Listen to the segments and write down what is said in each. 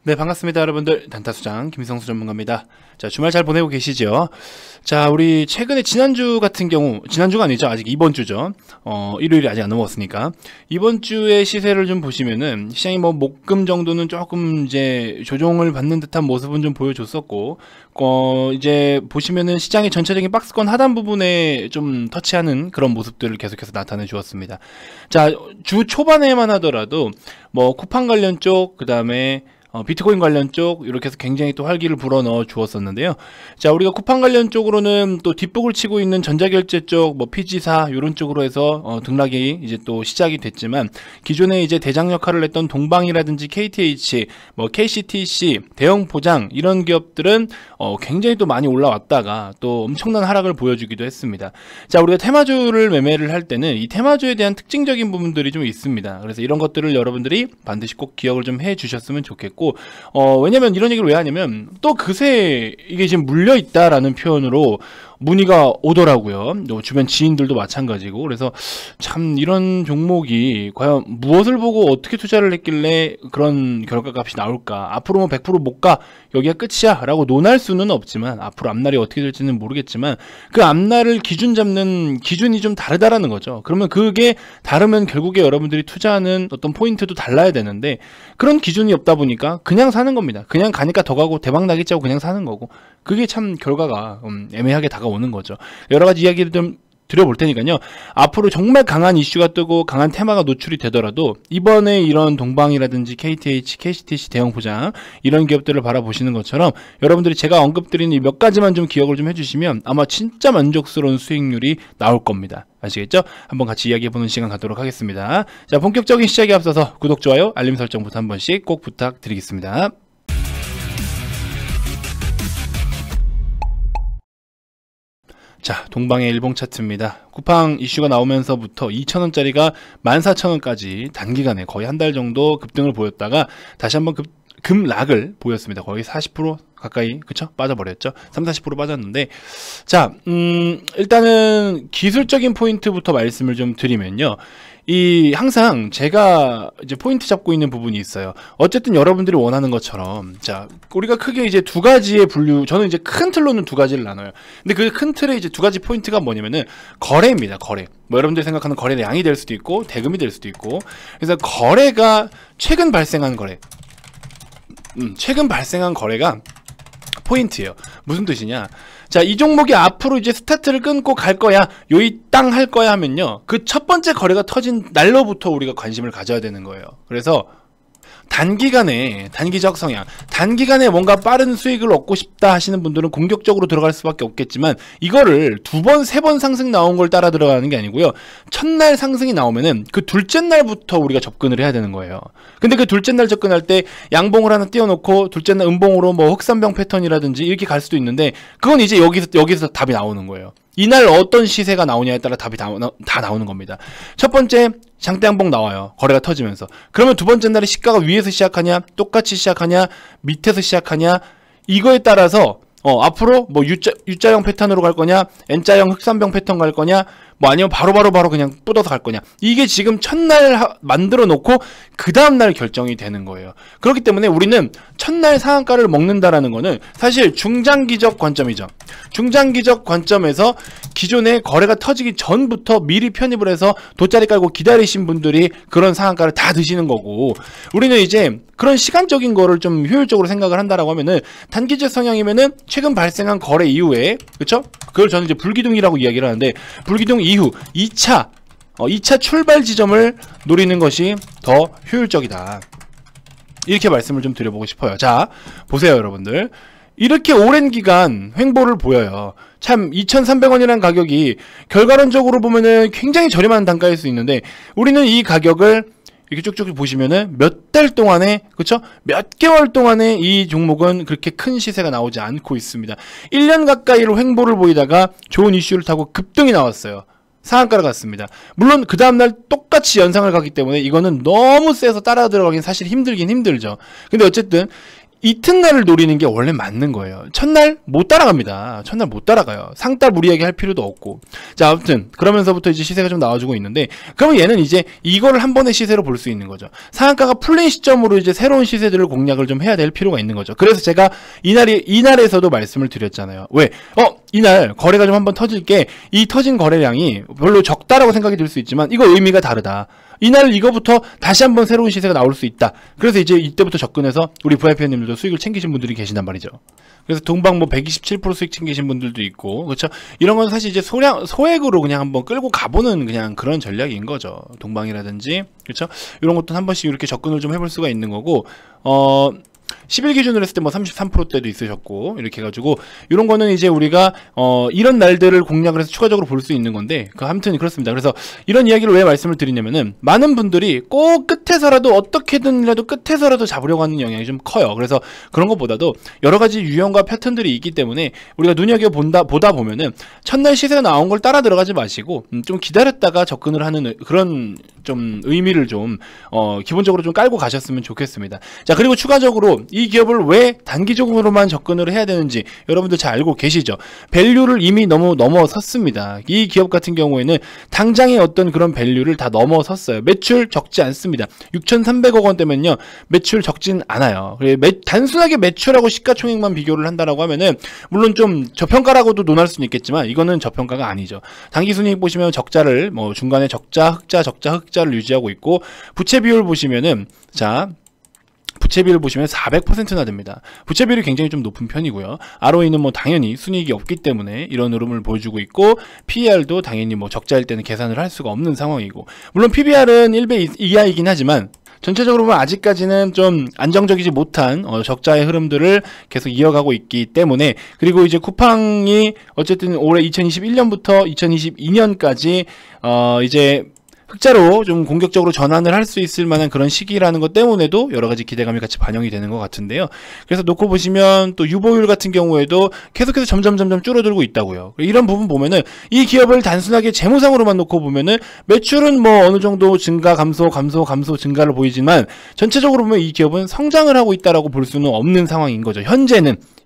네, 반갑습니다, 여러분들. 단타수장 김성수 전문가입니다. 자, 주말 잘 보내고 계시죠? 자, 우리 최근에 지난주 같은 경우, 지난주가 아니죠. 아직 이번 주죠. 일요일이 아직 안 넘어갔으니까. 이번 주의 시세를 좀 보시면은, 시장이 뭐, 목금 정도는 조금 이제 조정을 받는 듯한 모습은 좀 보여줬었고, 이제 보시면은 시장의 전체적인 박스권 하단 부분에 좀 터치하는 그런 모습들을 계속해서 나타내 주었습니다. 자, 주 초반에만 하더라도, 뭐, 쿠팡 관련 쪽, 그 다음에 비트코인 관련 쪽 이렇게 해서 굉장히 또 활기를 불어넣어 주었었는데요. 자, 우리가 쿠팡 관련 쪽으로는 또 뒷북을 치고 있는 전자결제 쪽, 뭐 피지사 이런 쪽으로 해서 등락이 이제 또 시작이 됐지만, 기존에 이제 대장 역할을 했던 동방이라든지 KTH, 뭐 KCTC, 대형 포장 이런 기업들은 굉장히 또 많이 올라왔다가 또 엄청난 하락을 보여주기도 했습니다. 자, 우리가 테마주를 매매를 할 때는 이 테마주에 대한 특징적인 부분들이 좀 있습니다. 그래서 이런 것들을 여러분들이 반드시 꼭 기억을 좀 해 주셨으면 좋겠고, 왜냐면 이런 얘기를 왜 하냐면, 또 그새 이게 지금 물려있다라는 표현으로 문의가 오더라고요. 주변 지인들도 마찬가지고. 그래서 참 이런 종목이 과연 무엇을 보고 어떻게 투자를 했길래 그런 결과값이 나올까, 앞으로 뭐 100% 못 가, 여기가 끝이야 라고 논할 수는 없지만, 앞으로 앞날이 어떻게 될지는 모르겠지만, 그 앞날을 기준 잡는 기준이 좀 다르다라는 거죠. 그러면 그게 다르면 결국에 여러분들이 투자하는 어떤 포인트도 달라야 되는데, 그런 기준이 없다 보니까 그냥 사는 겁니다. 그냥 가니까 더 가고 대박 나겠지 하고 그냥 사는 거고, 그게 참 결과가 애매하게 다가오는 거죠. 여러 가지 이야기를 좀 드려볼 테니까요. 앞으로 정말 강한 이슈가 뜨고 강한 테마가 노출이 되더라도, 이번에 이런 동방이라든지 KTH, KCTC 대형 포장 이런 기업들을 바라보시는 것처럼 여러분들이 제가 언급드린 이 몇 가지만 좀 기억을 좀 해주시면 아마 진짜 만족스러운 수익률이 나올 겁니다. 아시겠죠? 한번 같이 이야기해보는 시간 갖도록 하겠습니다. 자, 본격적인 시작에 앞서서 구독, 좋아요, 알림 설정부터 한 번씩 꼭 부탁드리겠습니다. 자, 동방의 일봉 차트입니다. 쿠팡 이슈가 나오면서부터 2,000원짜리가 14,000원까지 단기간에 거의 한 달 정도 급등을 보였다가 다시 한번 급락을 보였습니다. 거의 40% 가까이, 그쵸? 빠져버렸죠. 30-40% 빠졌는데, 자, 일단은 기술적인 포인트부터 말씀을 좀 드리면요. 항상 제가 이제 포인트 잡고 있는 부분이 있어요. 어쨌든 여러분들이 원하는 것처럼, 자, 우리가 크게 이제 두 가지의 저는 이제 큰 틀로는 두 가지를 나눠요. 근데 그 큰 틀에 이제 두 가지 포인트가 뭐냐면은 거래입니다. 거래. 뭐 여러분들이 생각하는 거래의 양이 될 수도 있고, 대금이 될 수도 있고. 그래서 거래가 최근 발생한 거래. 최근 발생한 거래가 포인트예요. 무슨 뜻이냐? 자, 이 종목이 앞으로 이제 스타트를 끊고 갈 거야, 요이 땅 할 거야 하면요, 그 첫 번째 거래가 터진 날로부터 우리가 관심을 가져야 되는 거예요. 그래서 단기적 성향, 단기간에 뭔가 빠른 수익을 얻고 싶다 하시는 분들은 공격적으로 들어갈 수밖에 없겠지만, 이거를 두 번, 세 번 상승 나온 걸 따라 들어가는 게 아니고요. 첫날 상승이 나오면은 그 둘째 날부터 우리가 접근을 해야 되는 거예요. 근데 그 둘째 날 접근할 때 양봉을 하나 띄워놓고 둘째 날 음봉으로 뭐 흑산병 패턴이라든지 이렇게 갈 수도 있는데, 그건 이제 여기서 답이 나오는 거예요. 이날 어떤 시세가 나오냐에 따라 답이 다 나오는 겁니다. 첫 번째 장대 양봉 나와요. 거래가 터지면서. 그러면 두 번째 날에 시가가 위에서 시작하냐, 똑같이 시작하냐, 밑에서 시작하냐, 이거에 따라서 앞으로 뭐 U자형 패턴으로 갈 거냐, N자형 흑산병 패턴 갈 거냐, 뭐 아니면 바로 그냥 뻗어서 갈 거냐, 이게 지금 첫날 만들어 놓고 그 다음날 결정이 되는 거예요. 그렇기 때문에 우리는 첫날 상한가를 먹는다라는 거는 사실 중장기적 관점이죠. 중장기적 관점에서 기존에 거래가 터지기 전부터 미리 편입을 해서 돗자리 깔고 기다리신 분들이 그런 상한가를 다 드시는 거고, 우리는 이제 그런 시간적인 거를 좀 효율적으로 생각을 한다라고 하면은, 단기적 성향이면은 최근 발생한 거래 이후에, 그쵸? 그걸 저는 이제 불기둥이라고 이야기를 하는데, 불기둥 이후 2차 출발 지점을 노리는 것이 더 효율적이다, 이렇게 말씀을 좀 드려보고 싶어요. 자, 보세요 여러분들. 이렇게 오랜 기간 횡보를 보여요. 참 2,300원이라는 가격이 결과론적으로 보면은 굉장히 저렴한 단가일 수 있는데, 우리는 이 가격을 이렇게 쭉쭉 보시면은 몇 달 동안에, 그쵸? 몇 개월 동안에 이 종목은 그렇게 큰 시세가 나오지 않고 있습니다. 1년 가까이로 횡보를 보이다가 좋은 이슈를 타고 급등이 나왔어요. 상한가를 갔습니다. 물론 그 다음날 똑같이 연상을 가기 때문에 이거는 너무 세서 따라 들어가긴 사실 힘들긴 힘들죠. 근데 어쨌든 이튿날을 노리는 게 원래 맞는 거예요. 첫날 못 따라갑니다. 첫날 못 따라가요. 상따 무리하게 할 필요도 없고. 자, 아무튼 그러면서부터 이제 시세가 좀 나와주고 있는데, 그러면 얘는 이제 이거를 한 번의 시세로 볼 수 있는 거죠. 상한가가 풀린 시점으로 이제 새로운 시세들을 공략을 좀 해야 될 필요가 있는 거죠. 그래서 제가 이날에서도 말씀을 드렸잖아요. 왜? 이날 거래가 좀 한번 터질 게, 이 터진 거래량이 별로 적다라고 생각이 들 수 있지만 이거 의미가 다르다. 이날 이거부터 다시 한번 새로운 시세가 나올 수 있다. 그래서 이제 이때부터 접근해서 우리 VIP님들도 수익을 챙기신 분들이 계신단 말이죠. 그래서 동방 뭐 127% 수익 챙기신 분들도 있고, 그렇죠? 이런 건 사실 이제 소액으로 그냥 한번 끌고 가보는 그냥 그런 전략인 거죠. 동방이라든지, 그렇죠? 이런 것도 한 번씩 이렇게 접근을 좀 해볼 수가 있는 거고, 10일 기준으로 했을 때 뭐 33%대도 있으셨고, 이렇게 해가지고 이런 거는 이제 우리가 이런 날들을 공략을 해서 추가적으로 볼 수 있는 건데, 아무튼 그렇습니다. 그래서 이런 이야기를 왜 말씀을 드리냐면은, 많은 분들이 꼭 끝에서라도 어떻게든이라도 끝에서라도 잡으려고 하는 영향이 좀 커요. 그래서 그런 것보다도 여러 가지 유형과 패턴들이 있기 때문에 우리가 보다 보면은 첫날 시세가 나온 걸 따라 들어가지 마시고 좀 기다렸다가 접근을 하는 그런 좀 의미를 좀 기본적으로 좀 깔고 가셨으면 좋겠습니다. 자, 그리고 추가적으로 이 기업을 왜 단기적으로만 접근을 해야 되는지 여러분들 잘 알고 계시죠? 밸류를 이미 너무 넘어섰습니다. 이 기업 같은 경우에는 당장의 어떤 그런 밸류를 다 넘어섰어요. 매출 적지 않습니다. 6,300억 원대면요, 매출 적진 않아요. 단순하게 매출하고 시가총액만 비교를 한다라고 하면은 물론 좀 저평가라고도 논할 수는 있겠지만 이거는 저평가가 아니죠. 당기순이익 보시면 적자를 뭐 중간에 적자, 흑자를 유지하고 있고, 부채 비율 보시면은, 자, 부채 비율을 보시면 400%나 됩니다. 부채 비율이 굉장히 좀 높은 편이고요. ROE는 뭐 당연히 순이익이 없기 때문에 이런 흐름을 보여주고 있고, PER도 당연히 뭐 적자일 때는 계산을 할 수가 없는 상황이고, 물론 PBR은 1배 이하이긴 하지만 전체적으로 보면 아직까지는 좀 안정적이지 못한 적자의 흐름들을 계속 이어가고 있기 때문에, 그리고 이제 쿠팡이 어쨌든 올해 2021년부터 2022년까지 이제 흑자로 좀 공격적으로 전환을 할 수 있을 만한 그런 시기라는 것 때문에도 여러 가지 기대감이 같이 반영이 되는 것 같은데요. 그래서 놓고 보시면 또 유보율 같은 경우에도 계속해서 점점 줄어들고 있다고요. 이런 부분 보면은 이 기업을 단순하게 재무상으로만 놓고 보면은 매출은 뭐 어느 정도 증가, 감소 증가를 보이지만 전체적으로 보면 이 기업은 성장을 하고 있다라고 볼 수는 없는 상황인 거죠.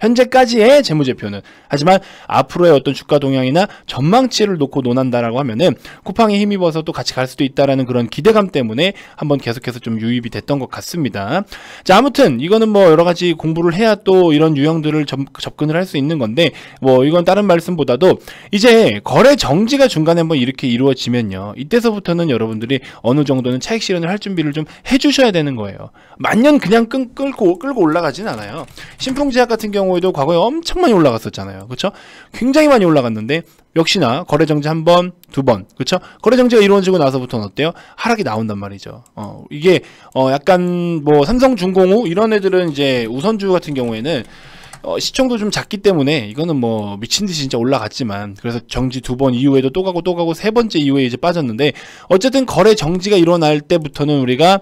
현재까지의 재무제표는. 하지만 앞으로의 어떤 주가 동향이나 전망치를 놓고 논한다라고 하면은 쿠팡에 힘입어서 또 같이 갈 수도 있다라는 그런 기대감 때문에 한번 계속해서 좀 유입이 됐던 것 같습니다. 자, 아무튼 이거는 뭐 여러 가지 공부를 해야 또 이런 유형들을 접근을 할 수 있는 건데, 뭐 이건 다른 말씀보다도 이제 거래 정지가 중간에 한번 이렇게 이루어지면요, 이때서부터는 여러분들이 어느 정도는 차익 실현을 할 준비를 좀 해주셔야 되는 거예요. 만년 그냥 끌고 올라가진 않아요. 신풍제약 같은 경우에도 과거에 엄청 많이 올라갔었잖아요. 그렇죠? 굉장히 많이 올라갔는데 역시나 거래정지 한 번, 두 번, 그렇죠? 거래정지가 이루어지고 나서부터는 어때요? 하락이 나온단 말이죠. 이게 약간 뭐 삼성중공업 이런 애들은 이제 우선주 같은 경우에는 시총도 좀 작기 때문에 이거는 뭐 미친듯이 진짜 올라갔지만, 그래서 정지 두 번 이후에도 또 가고 세 번째 이후에 이제 빠졌는데, 어쨌든 거래 정지가 일어날 때부터는 우리가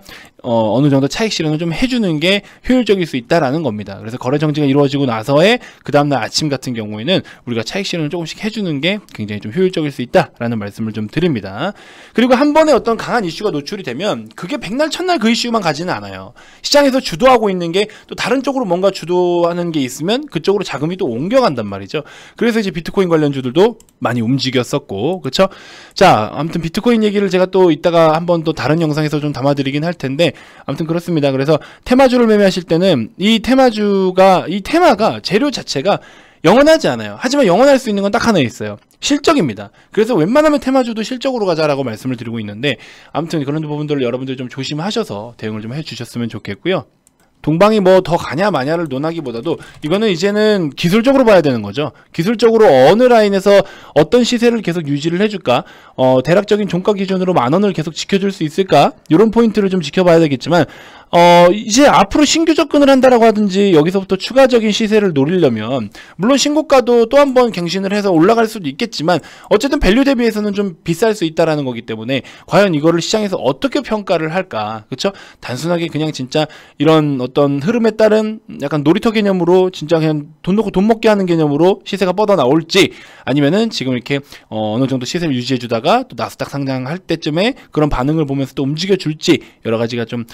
어느 정도 차익 실현을 좀 해주는 게 효율적일 수 있다라는 겁니다. 그래서 거래 정지가 이루어지고 나서의 그 다음날 아침 같은 경우에는 우리가 차익 실현을 조금씩 해주는 게 굉장히 좀 효율적일 수 있다라는 말씀을 좀 드립니다. 그리고 한 번에 어떤 강한 이슈가 노출이 되면 그게 백날 첫날 그 이슈만 가지는 않아요. 시장에서 주도하고 있는 게 또 다른 쪽으로 뭔가 주도하는 게 있으면 그쪽으로 자금이 또 옮겨간단 말이죠. 그래서 이제 비트코인 관련주들도 많이 움직였었고, 그렇죠? 자, 아무튼 비트코인 얘기를 제가 또 이따가 한번 또 다른 영상에서 좀 담아드리긴 할 텐데, 아무튼 그렇습니다. 그래서 테마주를 매매하실 때는 이 테마가 재료 자체가 영원하지 않아요. 하지만 영원할 수 있는 건 딱 하나 있어요. 실적입니다. 그래서 웬만하면 테마주도 실적으로 가자라고 말씀을 드리고 있는데, 아무튼 그런 부분들을 여러분들 좀 조심하셔서 대응을 좀 해주셨으면 좋겠고요. 동방이 뭐 더 가냐 마냐를 논하기보다도 이거는 이제는 기술적으로 봐야 되는 거죠. 기술적으로 어느 라인에서 어떤 시세를 계속 유지를 해줄까, 대략적인 종가 기준으로 10,000원을 계속 지켜줄 수 있을까, 이런 포인트를 좀 지켜봐야 되겠지만, 이제 앞으로 신규 접근을 한다라고 하든지 여기서부터 추가적인 시세를 노리려면 물론 신고가도 또 한 번 갱신을 해서 올라갈 수도 있겠지만, 어쨌든 밸류 대비해서는 좀 비쌀 수 있다라는 거기 때문에 과연 이거를 시장에서 어떻게 평가를 할까, 그렇죠? 단순하게 그냥 진짜 이런 어떤 어떤 흐름에 따른 약간 놀이터 개념으로 진짜 그냥 돈 놓고 돈 먹게 하는 개념으로 시세가 뻗어 나올지, 아니면은 지금 이렇게 어느 정도 시세를 유지해 주다가 또 나스닥 상장할 때쯤에 그런 반응을 보면서 또 움직여 줄지, 여러 가지가 좀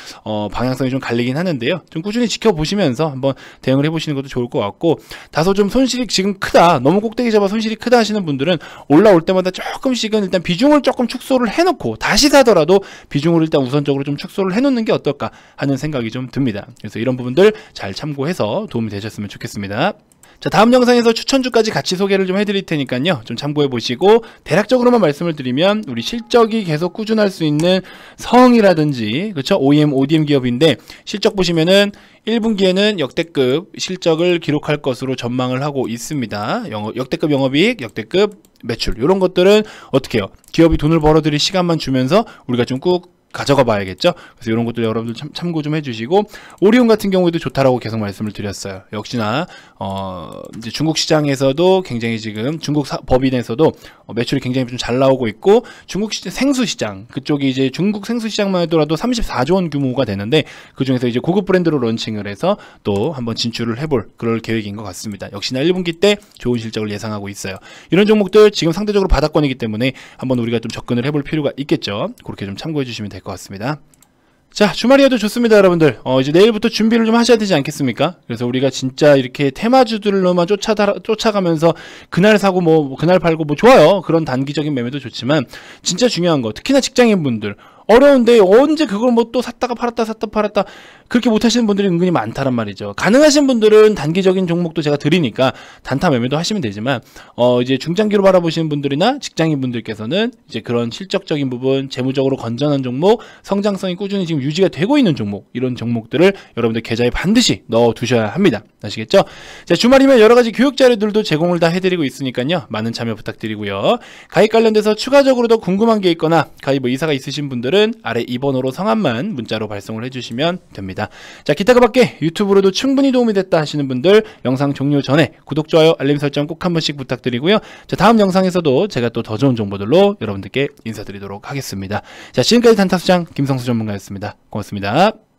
방향성이 좀 갈리긴 하는데요. 좀 꾸준히 지켜보시면서 한번 대응을 해보시는 것도 좋을 것 같고, 다소 좀 손실이 지금 크다, 너무 꼭대기 잡아 손실이 크다 하시는 분들은 올라올 때마다 조금씩은 일단 비중을 조금 축소를 해놓고 다시 사더라도 비중을 일단 우선적으로 좀 축소를 해놓는 게 어떨까 하는 생각이 좀 듭니다. 그래서 이런 부분들 잘 참고해서 도움이 되셨으면 좋겠습니다. 자, 다음 영상에서 추천주까지 같이 소개를 좀 해드릴 테니까요, 좀 참고해 보시고, 대략적으로만 말씀을 드리면 우리 실적이 계속 꾸준할 수 있는 성이라든지, 그렇죠, OEM, ODM 기업인데 실적 보시면은 1분기에는 역대급 실적을 기록할 것으로 전망을 하고 있습니다. 역대급 영업이익, 역대급 매출, 이런 것들은 어떻게 해요? 기업이 돈을 벌어들일 시간만 주면서 우리가 좀 꾹 가져가 봐야겠죠. 그래서 이런 것들 여러분들 참고 좀 해주시고, 오리온 같은 경우에도 좋다라고 계속 말씀을 드렸어요. 역시나 이제 중국 시장에서도 굉장히 지금 중국 법인에서도 매출이 굉장히 좀 잘 나오고 있고, 중국 생수 시장 그쪽이 이제 중국 생수 시장만 하더라도 34조 원 규모가 되는데, 그 중에서 이제 고급 브랜드로 런칭을 해서 또 한번 진출을 해볼 그럴 계획인 것 같습니다. 역시나 1분기 때 좋은 실적을 예상하고 있어요. 이런 종목들 지금 상대적으로 바닥권이기 때문에 한번 우리가 좀 접근을 해볼 필요가 있겠죠. 그렇게 좀 참고해 주시면 될 것 같습니다. 자, 주말이어도 좋습니다, 여러분들. 이제 내일부터 준비를 좀 하셔야 되지 않겠습니까? 그래서 우리가 진짜 이렇게 테마주들로만 쫓아가면서 그날 사고 뭐 그날 팔고 뭐 좋아요. 그런 단기적인 매매도 좋지만, 진짜 중요한 거, 특히나 직장인분들 어려운데 언제 그걸 뭐 또 샀다가 팔았다 그렇게 못하시는 분들이 은근히 많다란 말이죠. 가능하신 분들은 단기적인 종목도 제가 드리니까 단타 매매도 하시면 되지만, 이제 중장기로 바라보시는 분들이나 직장인 분들께서는 이제 그런 실적적인 부분, 재무적으로 건전한 종목, 성장성이 꾸준히 지금 유지가 되고 있는 종목, 이런 종목들을 여러분들 계좌에 반드시 넣어 두셔야 합니다. 아시겠죠? 자, 주말이면 여러 가지 교육 자료들도 제공을 다 해드리고 있으니까요, 많은 참여 부탁드리고요. 가입 관련돼서 추가적으로 더 궁금한 게 있거나 가입 뭐 이사가 있으신 분들은 아래 2번으로 성함만 문자로 발송을 해주시면 됩니다. 자, 기타 그 밖에 유튜브로도 충분히 도움이 됐다 하시는 분들 영상 종료 전에 구독, 좋아요, 알림 설정 꼭 한 번씩 부탁드리고요. 자, 다음 영상에서도 제가 또 더 좋은 정보들로 여러분들께 인사드리도록 하겠습니다. 자, 지금까지 단타수장 김성수 전문가였습니다. 고맙습니다.